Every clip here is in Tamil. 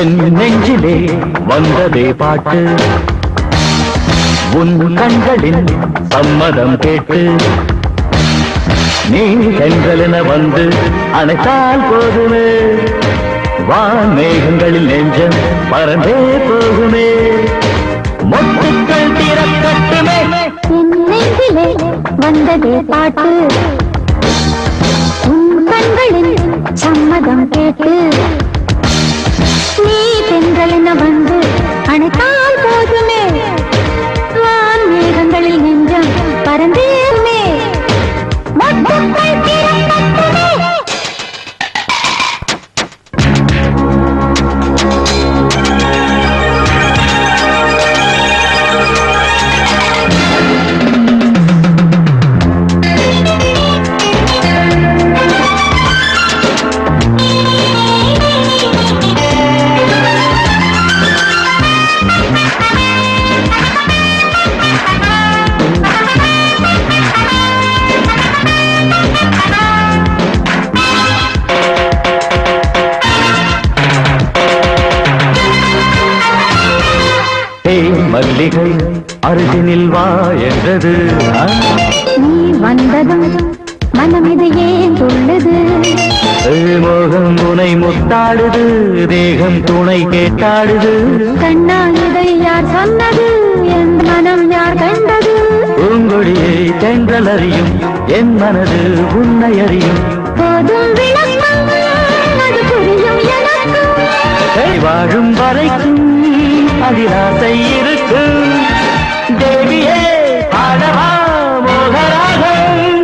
என் நெஞ்சிலே வந்ததே பாட்டு உன் கண்களின் சம்மதம் கேட்டு நீ சென்றலென வந்து அணைத்தால் போதுமே வான் மேகங்களில் நெஞ்சம் பறந்தே போகுமே மொட்டுக்கள் திறக்கட்டுமே என் நெஞ்சிலே வந்ததே பாட்டு உன் கண்களின் சம்மதம் கேட்டு நீ தென்றலென வந்து அணைத்தால் போதுமே வான் மேகங்களில் நெஞ்சம் பறந்தேருமே மொட்டுக்கள் திறக்கட்டுமே மல்லிகை அருகினில் வா என்றது நீ வந்ததும் மனம் இது ஏன் துள்ளது மோகம் உனை முத்தாடுது தேகம் துணை கேட்டாடுது கண்ணா இதை யார் சொன்னது என் மனம் யார் கண்டது பூங்கொடியை தென்றல் அறியும் என் மனது உன்னை அறியும் போதும் விளக்கம் அது புரியும் எனக்கு வாழும் வரைக்கும் அதிராசை இருக்கு தேவியே பாடவா மோகராகம்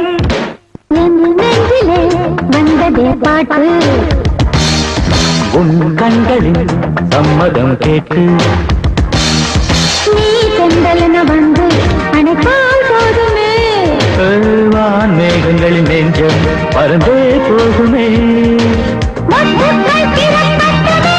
என் நெஞ்சிலே வந்ததே பாட்டு உன் கண்களின் சம்மதம் கேட்டு நீ தென்றலென வந்து அணைத்தால் போதுமே வான் மேகங்களின் நெஞ்சம் பறந்தே போகுமே மொட்டுக்கள் திறக்கட்டுமே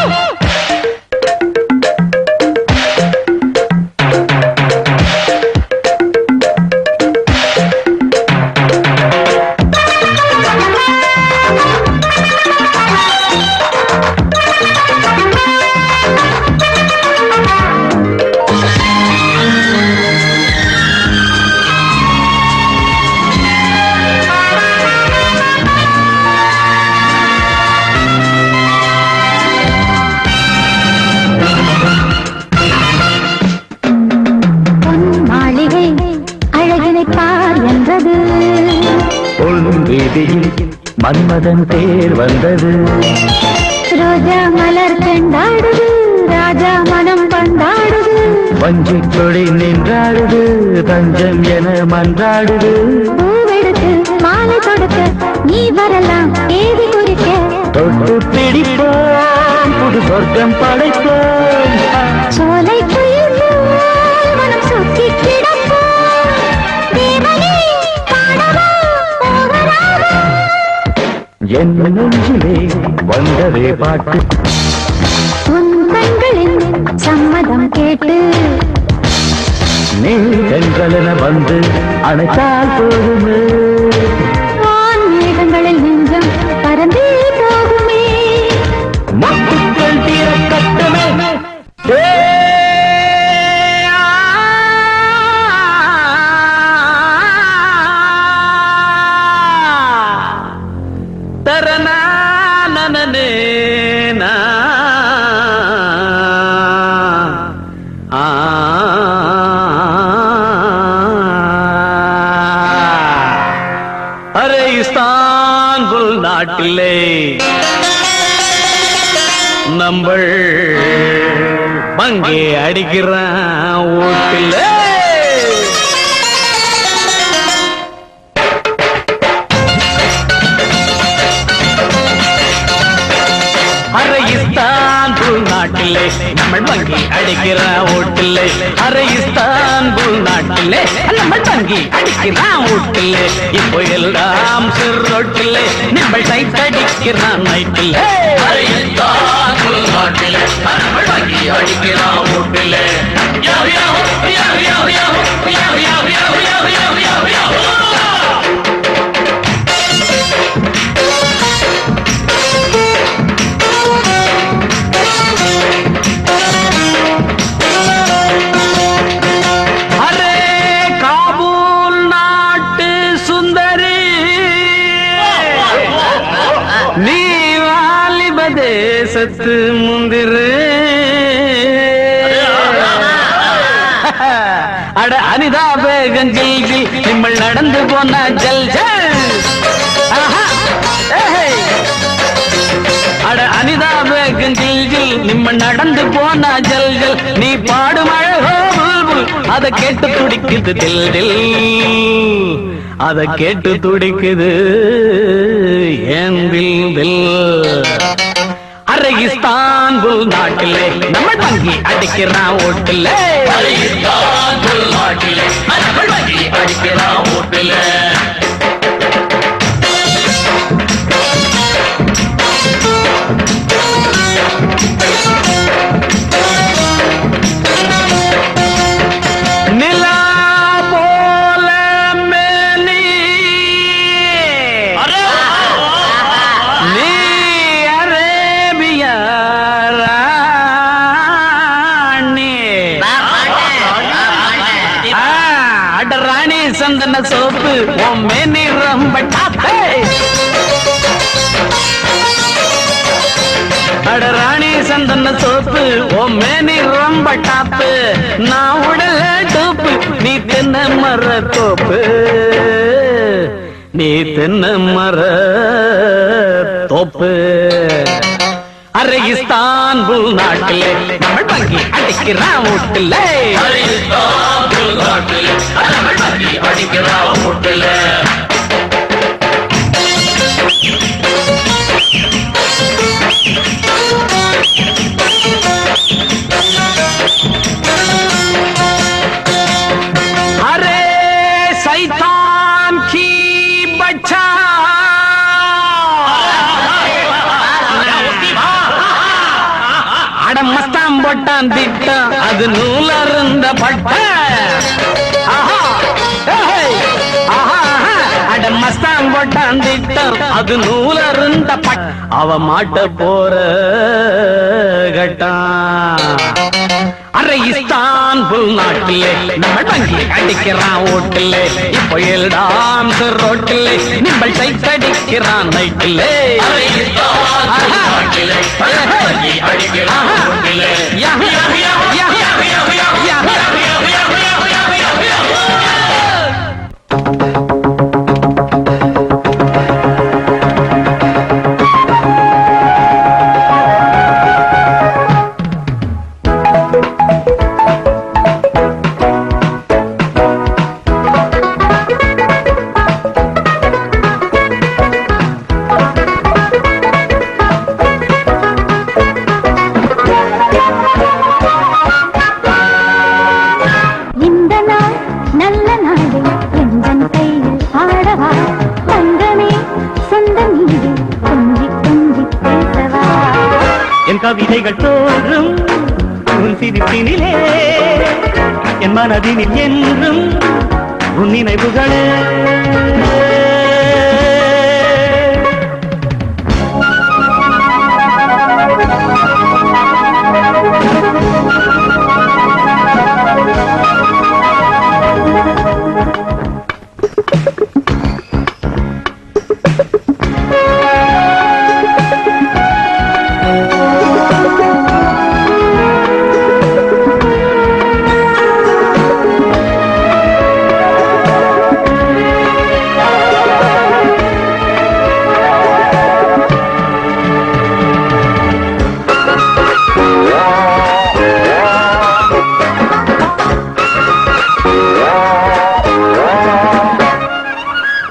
மன்மதன் தேர் வந்தது ரோஜா மலர் கண்டாடுது ராஜா மனம் பந்தாடுது வஞ்சிக் கொடி நின்றாடுது தஞ்சம் என மன்றாடுது பூவெடுத்து மாலை கொடுக்க நீ வரலாம் ஏதி குறிக்க தொட்டு பிடிப்போம் புது சொர்க்கம் படைப்போம் சோலை குயில் மனம் சுற்றி கிடப்போம் தேவனே பாடவா போகராகும் என் நெஞ்சிலே வந்ததே பாட்டு உன் கண்களின் சம்மதம் கேட்டு நீ சென்றலென வந்து அணைத்தால் போதுமே வான் மேகங்களில் நெஞ்சம் பறந்தே போகுமே மொட்டுக்கள் திறக்கட்டுமே அரே இஸ்தான்புல் நாட்டிலே நம்பள் பங்கே அடிக்கிறான் வீட்டிலே அரே இஸ்தான்புல் நாட்டிலே நம்ம பங்கி அடிக்கிற ஓட்டிலே அரே இஸ்தான்புல் நாட்டிலே நம்ம பங்கி அடிக்கிற ஓட்டிலே இப்போ எல்லாம் சிறுரோட்டிலே நம்ம சைட் அடிக்கிறான் நைட்டிலே அரே இஸ்தான்புல் நாட்டிலே நம்ம பங்கி அடிக்கிற ஓட்டிலே யாவ் யாவ் யாவ் யாவ் யாவ் யாவ் யாவ் யாவ் யாவ் யாவ் யாவ் யாவ் சத்து முந்திரு அட அனிதா பேகம் ஜில் ஜில் நிம்மல் நடந்து போன ஜல் ஜல் அட அனிதா பேகம் ஜில் ஜில் நிம்மல் நடந்து போன ஜல் ஜல் நீ பாடும் அழகோ புல்புல் அதை கேட்டு துடிக்குது தில் தில் அதை கேட்டு துடிக்குது ஏன் தில் தில் அரை இஸ்தான்புல் நாட்டிலே நம்ம வங்கி அடிக்கிறான் ஓட்டுல இஸ்தான்புல் நாட்டிலே நம்ம வங்கி அடிக்கிறான் ஓட்டுல சந்தன சோப்பு மேனி ரொம்ப டாப்பே அட ராணி சந்தன சோப்பு மேனி ரொம்ப டாப்பு நான் உடல டோப்பு நீ தென்ன மர தோப்பு நீ தென்ன மர தோப்பு அரை இஸ்தான்புல் நாட்டிலே நம்ம வங்கி அடிக்கிறான் வீட்டுல இஸ்தான்புல் நாட்டிலே நம்ம வங்கி அடிக்கிறான் வீட்டுல அரே சைத்தான் கி பச்சா மஸ்தான் போட்டான் திட்டம் அது நூலருந்த பட்ட அட மஸ்தான் போட்டான் திட்டம் அது நூலருந்த பட்ட அவ மாட்ட போற கட்டான் அரை இஸ்தான்புல் நாட்டிலே நம்ம வங்கி அடிக்கிறான் ஓட்டிலே இப்ப எல்லாம் ரோட்டிலே நிம்பள் சைத்தடிக்கிறான் நைட்டிலே என் கவிதைகள் தோன்றும் உன் சிரிப்பினிலே என் மனதினில் என்றும் உன் நினைவுகளே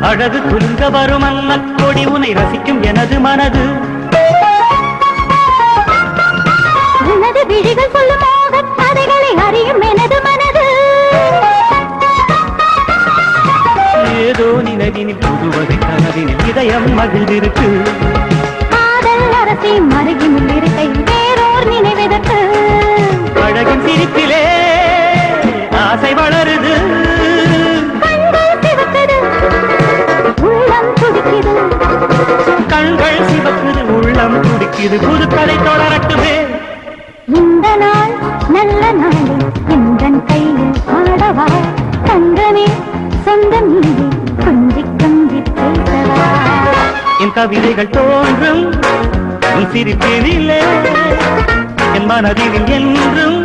அழகு குலுங்க வரும் அன்னக்கொடி உனை ரசிக்கும் எனது மனது உனது விழிகள் சொல்லும் மோகக் கதைகளை அறியும் எனது மனது ஏதோ நினைவினில் புதுவகை கனவினில் இதயம் மகிழ்ந்திருக்கு காதல் அரசி மருகினில் இருக்கை வேறோர் நினைவதற்கு அழகின் சிரிப்பிலே ஆசை வளருது கண்கள் சிவக்குது உள்ளம் துடிக்குது புது கதை தொடரட்டுமே இந்த நாள் நல்ல நாளில் எந்தன் கையில் ஆடவா தங்கமே சொந்த மீது கொஞ்சி கொஞ்சி பேசவா என் கவிதைகள் தோன்றும் உன் சிரிப்பினிலே என் மனதில் என்றும்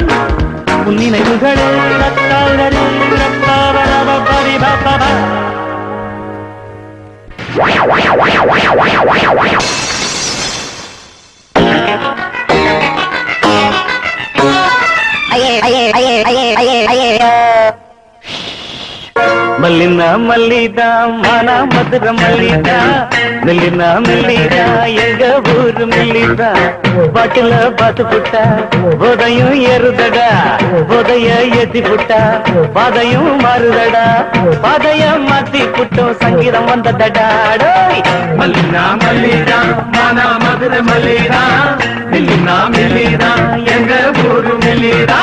உன் நினைவுகளே மல்லினா மல்லிதா மானா மதுர மல்லிதா மெல்லினா மெல்லிதா எங்க ஊரு மெல்லிதா பாட்டுல பாத்து புட்டா போதையும் ஏறுதடா போதைய ஏத்தி புட்டா பாதையும் மாறுதடா பாதைய மாத்தி புட்டோம் சங்கீதம் வந்ததடா மல்லினா மல்லிதா மானா மதுர மல்லிதா மெல்லினா மெல்லிதா எங்க ஊரு மெல்லிதா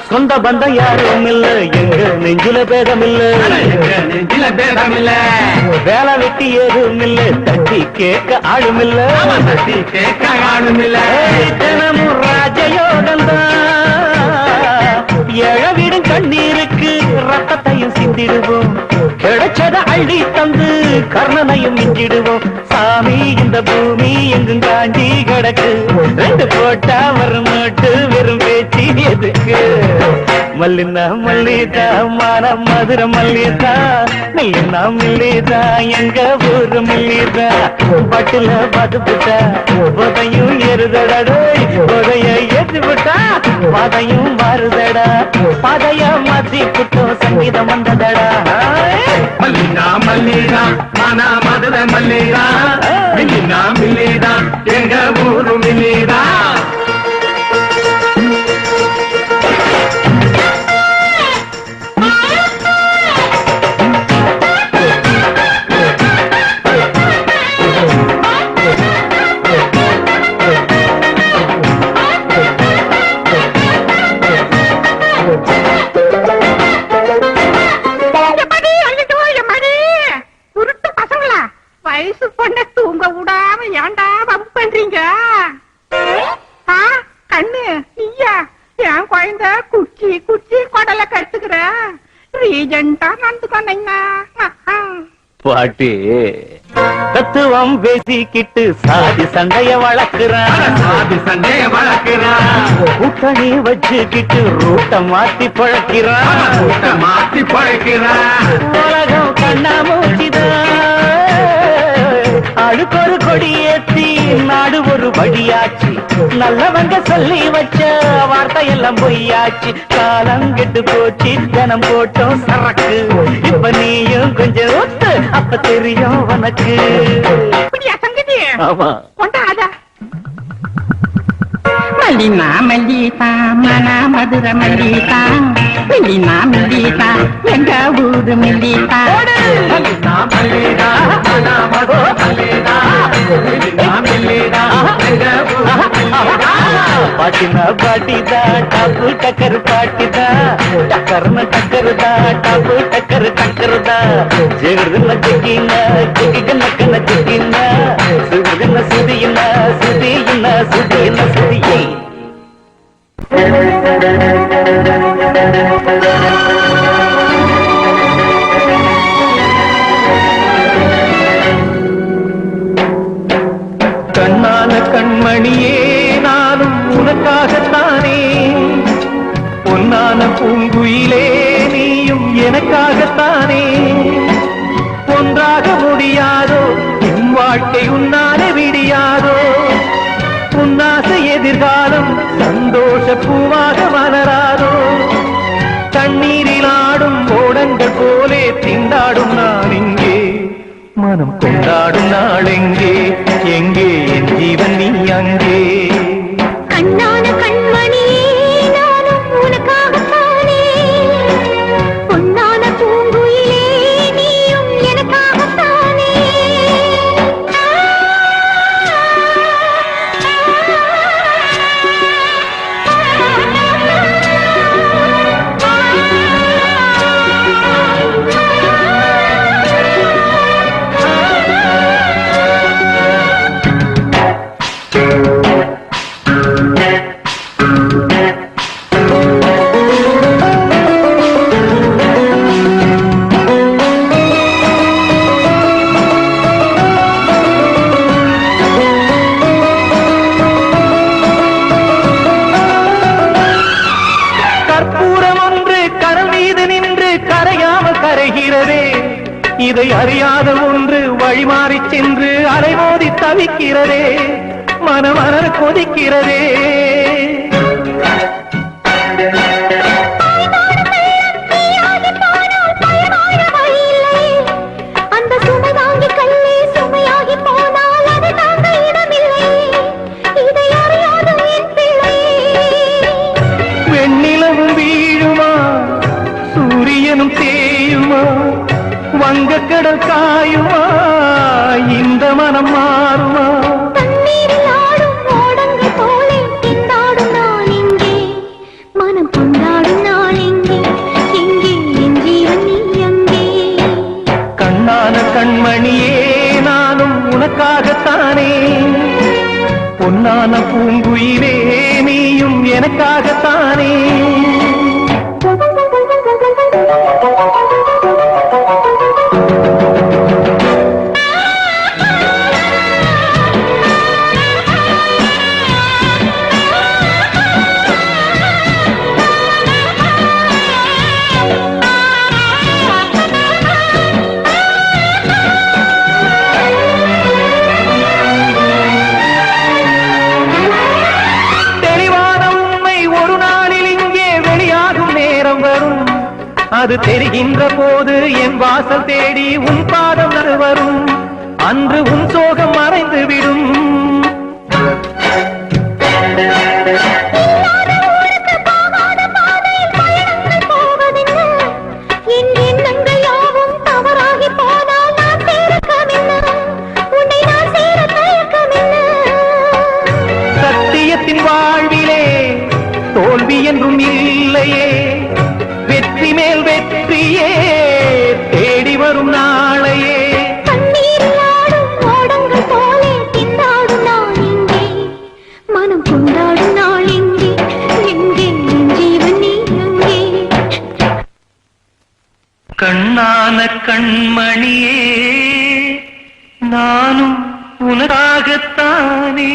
சொந்த பந்தம் யாரும் இல்ல எங்க நெஞ்சில பேதம் இல்ல நெஞ்சில பேதம் இல்ல வேலை வெட்டி ஏதும் இல்ல தட்டி கேட்க ஆளும் இல்ல தட்டி கேட்க ஆளும் இல்ல தினமும் ராஜயோகந்தான் எழவிடும் கண்ணீருக்கு ரத்தத்தையும் சிந்திடுவோம் கிடைச்சத அள்ளி தந்து கர்ணனையும் மிஞ்சிடுவோம் சாமி இந்த பூமி எங்கும் காஞ்சி கிடக்கு ரெண்டு போட்டா வரும் நோட்டு வெறும் பேச்சு எதுக்கு மல்லினா மல்லிதா மான மதுர மல்லிதா மெல்லினா மெல்லிதா எங்க ஊரு மெல்லிதா பட்டுல பாத்து புட்டா போதையும் ஏறுதடா போதைய ஏற்றி புட்டா பாதையும் மாறுதடா பாதைய மாத்தி புட்டோம் சங்கீதம் வந்ததடா மல்லினா மல்லிதா மான மதுர மல்லிதா மெல்லினா மெல்லிதா எங்க ஊரு மெல்லிதா வயசு பொண்ண தூங்க விடாம ஏன்டா வம்பு பண்றீங்க? கண்ணு நீயா என் குழந்தை குச்சி குச்சி கொடலை கட்டுக்கிற ரீஜெண்டா நடந்துக்கோங்க. பாட்டி தத்துவம் பேசிக்கிட்டு சாதி சண்டைய வளர்க்கிறான் சாதி சண்டைய வளர்க்கிறான் கூட்டணி வச்சுக்கிட்டு ரூட்ட மாத்தி பழக்கிறான் ரூட்ட மாத்தி பழக்கிறான் உலகம் கண்ணா மூச்சிதான் அழுக்கொரு கொடி ஏத்தி நாடு ஒரு வழியாச்சு நல்லவங்க சொல்லி வச்ச வார்த்தை எல்லாம் பொய்யாச்சு காலம் கெட்டு போச்சு ஜனம் போட்டோம் சரக்கு இப்ப நீயும் கொஞ்சம் ஒத்து அப்ப தெரியும் உனக்கு சங்கதி ஆமா கொண்டாத மல்லினா மல்லிதா மன மதுர மல்லிதா மெல்லினா மெல்லிதா எங்க ஊரு மெல்லிதா மல்லினா மல்லிதா மன மதுர மல்லிதா மெல்லினா மெல்லிதா எங்க ஊரு மெல்லிதா பாட்டினா பாட்டிதா டப்பு டக்கர் பாட்டிதா டக்கர்ன டக்கர்தா டப்பு டக்கர் டக்கர்தா ஜெகர்துன ஜெகின ஜெகின கன ஜெகின சுதின சுதின சுதின சுதின சுதியே கண்ணான கண்மணியே நானும் உனக்காகத்தானே பொன்னான பூங்குயிலே நீயும் எனக்காகத்தானே ஒன்றாக முடியாதோ என் வாழ்க்கை உன்னாலே விடியாதோ உன்னாசை எதிர்காலம் சந்தோஷ பூவாக மலராதோ தண்ணீரில் ஆடும் ஓடங்கள் போலே திண்டாடும் நான் இங்கே மனம் கொண்டாடும் நாள் எங்கே எங்கே என் ஜீவன் நீ அங்கே கண்ணான கண்மணியே நானும் உனக்காகத்தானே பொன்னான பூங்குயிலே நீயும் எனக்காகத்தானே கரைகிறதே இதை அறியாத ஒன்று வழிமாறி சென்று அலைமோதி தவிக்கிறதே மனமலர் கொதிக்கிறதே வெண்ணிலவும் வீழுமா சூரியனும் தேயுமா வங்கக்கடல் காயுமா இந்த மனம் மாறுமா கண்ணான கண்மணியே நானும் உனக்காகத்தானே பொன்னான பூங்குயிலே நீயும் எனக்காகத்தானே அது தெரிகின்ற போது என் வாசல் தேடி உன் பாதம் வரும் அன்று உன் சோகம் மறைந்து விடும் சத்தியத்தின் வாழ்விலே தோல்வி என்றும் இல்லையே வெற்றி மேல் வெற்றியே தேடி வரும் நாளையே மனம் கொண்டாடும் நாள் எங்கே எங்கே ஜீவன் நீ எங்கே கண்ணான கண்மணியே நானும் உனக்காகத்தானே